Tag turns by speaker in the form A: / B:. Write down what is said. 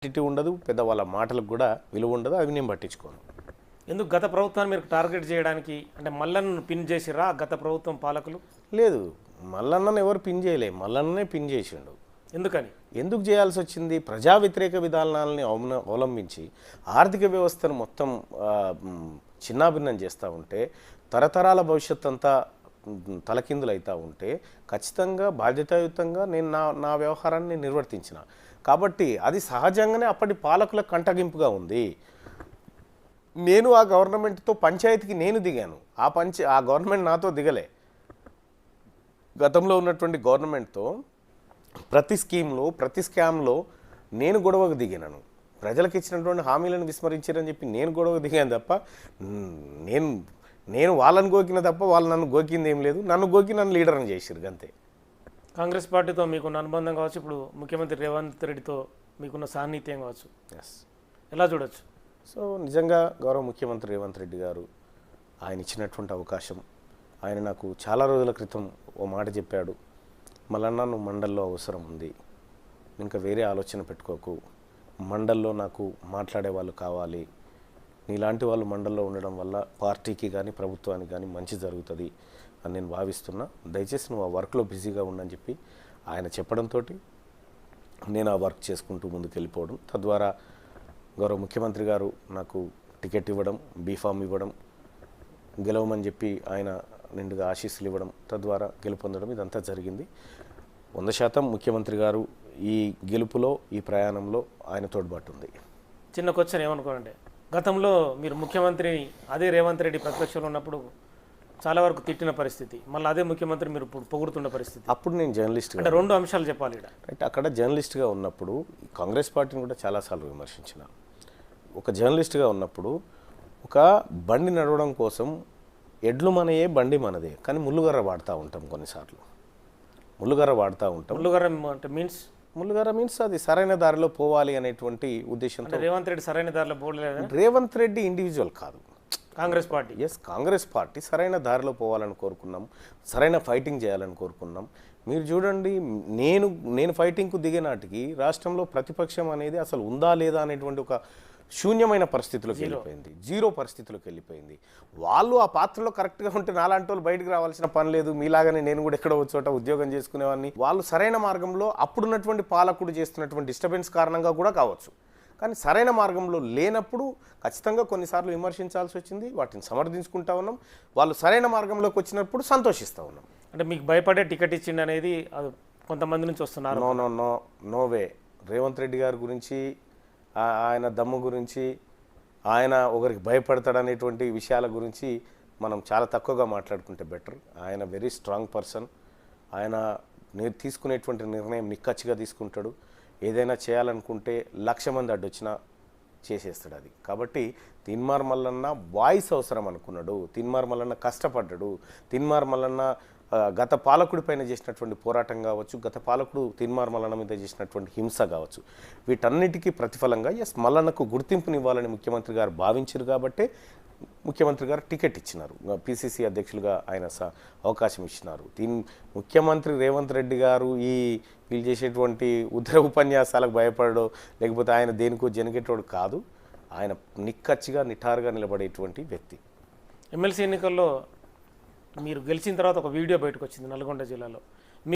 A: Credit ఉండదు, పెద్ద వాళ్ళ మాటలకు కూడా విలువ ఉండదు. అవి నేను పట్టించుకోను.
B: ఎందుకు గత ప్రభుత్వాన్ని మీరు టార్గెట్ చేయడానికి అంటే మల్లన్నను పిన్ చేసిరా గత ప్రభుత్వం పాలకులు?
A: లేదు, మల్లన్నను ఎవరు పిన్ చేయలే, మల్లన్ననే పిన్ చేసిండు.
B: ఎందుకని?
A: ఎందుకు చేయాల్సి వచ్చింది? ప్రజా వ్యతిరేక విధానాలని అవలంబించి ఆర్థిక వ్యవస్థను మొత్తం చిన్నాభిన్నం చేస్తూ ఉంటే, తరతరాల భవిష్యత్ అంతా తలకిందులవుతూ ఉంటే ఖచ్చితంగా బాధ్యతాయుతంగా నేను నా వ్యవహారాన్ని నిర్వర్తించిన. కాబట్టి అది సహజంగానే అప్పటి పాలకుల కంటగింపుగా ఉంది. నేను ఆ గవర్నమెంట్తో పంచాయతీకి నేను దిగాను. ఆ గవర్నమెంట్ నాతో దిగలే. గతంలో ఉన్నటువంటి గవర్నమెంట్తో ప్రతి స్కీమ్లో ప్రతి స్కామ్లో నేను గొడవకు దిగినాను. ప్రజలకు ఇచ్చినటువంటి హామీలను విస్మరించారని చెప్పి నేను గొడవకు దిగాను తప్ప నేను వాళ్ళని గోకిన తప్ప వాళ్ళు నన్ను గోకింది ఏం లేదు. నన్ను గోకి నన్ను లీడర్ని చేసిరు అంతే.
B: కాంగ్రెస్ పార్టీతో మీకున్న అనుబంధం కావచ్చు, ఇప్పుడు ముఖ్యమంత్రి రేవంత్ రెడ్డితో మీకున్న సాన్నిహిత్యం కావచ్చు, ఎలా చూడొచ్చు?
A: సో నిజంగా గౌరవ ముఖ్యమంత్రి రేవంత్ రెడ్డి గారు ఆయన ఇచ్చినటువంటి అవకాశం, ఆయన నాకు చాలా రోజుల క్రితం ఓ మాట చెప్పాడు, మల్లన్న నువ్వు మండల్లో అవసరం ఉంది, ఇంకా వేరే ఆలోచన పెట్టుకోకు, మండల్లో నాకు మాట్లాడే వాళ్ళు కావాలి, నీలాంటి వాళ్ళు మండల్లో ఉండడం వల్ల పార్టీకి కానీ ప్రభుత్వానికి కానీ మంచి జరుగుతుంది అని నేను భావిస్తున్నా, దయచేసి నువ్వు ఆ వర్క్లో బిజీగా ఉండని చెప్పి ఆయన చెప్పడంతో నేను ఆ వర్క్ చేసుకుంటూ ముందుకు వెళ్ళిపోవడం, తద్వారా గౌరవ ముఖ్యమంత్రి గారు నాకు టికెట్ ఇవ్వడం, బీఫామ్ ఇవ్వడం, గెలవమని చెప్పి ఆయన నిండుగా ఆశీస్సులు ఇవ్వడం, తద్వారా గెలుపొందడం ఇదంతా జరిగింది. 100% ముఖ్యమంత్రి గారు ఈ గెలుపులో ఈ ప్రయాణంలో ఆయన తోడ్పాటు ఉంది.
B: చిన్న క్వశ్చన్ ఏమనుకోనండి, గతంలో మీరు ముఖ్యమంత్రి అదే రేవంత్ రెడ్డి ప్రతిపక్షంలో ఉన్నప్పుడు చాలా వరకు తిట్టిన పరిస్థితి, మళ్ళీ అదే ముఖ్యమంత్రి మీరు పొగుడుతున్న పరిస్థితి.
A: అప్పుడు నేను జర్నలిస్ట్గా,
B: అంటే రెండు అంశాలు చెప్పాలి ఇక్కడ.
A: రైట్, అక్కడ జర్నలిస్ట్గా ఉన్నప్పుడు కాంగ్రెస్ పార్టీని కూడా చాలాసార్లు విమర్శించిన. ఒక జర్నలిస్ట్గా ఉన్నప్పుడు ఒక బండి నడవడం కోసం ఎడ్లు మనయే బండి మనదే, కానీ ముళ్ళుగర్ర వాడుతూ ఉంటాం కొన్నిసార్లు. ముళ్ళుగర్ర వాడుతూ ఉంటాం.
B: ముళ్ళుగర్ర అంటే
A: ముళ్ళుగర్ర మీన్స్ అది సరైన దారిలో పోవాలి అనేటువంటి ఉద్దేశంతో.
B: రేవంత్ రెడ్డి సరైన దారిలో పోలేదు.
A: రేవంత్ రెడ్డి ఇండివిజువల్ కాదు,
B: Congress party.
A: Yes, Congress party సరైన దారిలో పోవాలని కోరుకున్నాం, సరైన ఫైటింగ్ చేయాలని కోరుకున్నాం. మీరు చూడండి, నేను ఫైటింగ్కు దిగే నాటికి రాష్ట్రంలో ప్రతిపక్షం అనేది అసలు ఉందా లేదా అనేటువంటి ఒక శూన్యమైన పరిస్థితిలోకి వెళ్ళిపోయింది, జీరో పరిస్థితిలోకి వెళ్ళిపోయింది. వాళ్ళు ఆ పాత్రలో కరెక్ట్గా ఉంటే నాలాంటి వాళ్ళు బయటకు రావాల్సిన పని లేదు, మీలాగానే నేను కూడా ఎక్కడో చోట ఉద్యోగం చేసుకునేవాడిని. వాళ్ళు సరైన మార్గంలో అప్పుడున్నటువంటి పాలకుడు చేస్తున్నటువంటి డిస్టర్బెన్స్ కారణంగా కూడా కావచ్చు, కానీ సరైన మార్గంలో లేనప్పుడు ఖచ్చితంగా కొన్నిసార్లు విమర్శించాల్సి వచ్చింది, వాటిని సమర్థించుకుంటా ఉన్నాం. వాళ్ళు సరైన మార్గంలోకి వచ్చినప్పుడు సంతోషిస్తూ ఉన్నాం.
B: అంటే మీకు భయపడే టికెట్ ఇచ్చింది అనేది కొంతమంది నుంచి వస్తున్నారు.
A: No way. రేవంత్ రెడ్డి గారి గురించి, ఆయన దమ్ము గురించి, ఆయన ఒకరికి భయపడతాడనేటువంటి విషయాల గురించి మనం చాలా తక్కువగా మాట్లాడుకుంటే బెటర్. ఆయన వెరీ స్ట్రాంగ్ పర్సన్. ఆయన తీసుకునేటువంటి నిర్ణయం నిక్కచ్చిగా తీసుకుంటాడు. ఏదైనా చేయాలనుకుంటే 1,00,000 మంది అడ్డొచ్చినా చేసేస్తాడు అది. కాబట్టి తీన్మార్ మల్లన్న వాయిస్ అవసరం అనుకున్నాడు, తీన్మార్ మల్లన్న కష్టపడ్డాడు, తీన్మార్ మల్లన్న గత పాలకుడి పైన చేసినటువంటి పోరాటం కావచ్చు, గత పాలకుడు తీన్మార్ మల్లన్న మీద చేసినటువంటి హింస కావచ్చు, వీటన్నిటికీ ప్రతిఫలంగా మల్లన్నకు గుర్తింపునివ్వాలని ముఖ్యమంత్రి గారు భావించారు. కాబట్టే ముఖ్యమంత్రి గారు టికెట్ ఇచ్చినారు, పిసిసి అధ్యక్షులుగా ఆయన అవకాశం ఇచ్చినారు. ముఖ్యమంత్రి రేవంత్ రెడ్డి గారు వీళ్ళు చేసేటువంటి ఉత్తర ఉపన్యాసాలకు భయపడో లేకపోతే ఆయన దేనికో జనగేటోడు కాదు. ఆయన నిక్కచ్చిగా నిఠారుగా నిలబడేటువంటి వ్యక్తి.
B: ఎమ్మెల్సీ ఎన్నికల్లో మీరు గెలిచిన తర్వాత ఒక వీడియో బయటకు వచ్చింది నల్గొండ జిల్లాలో.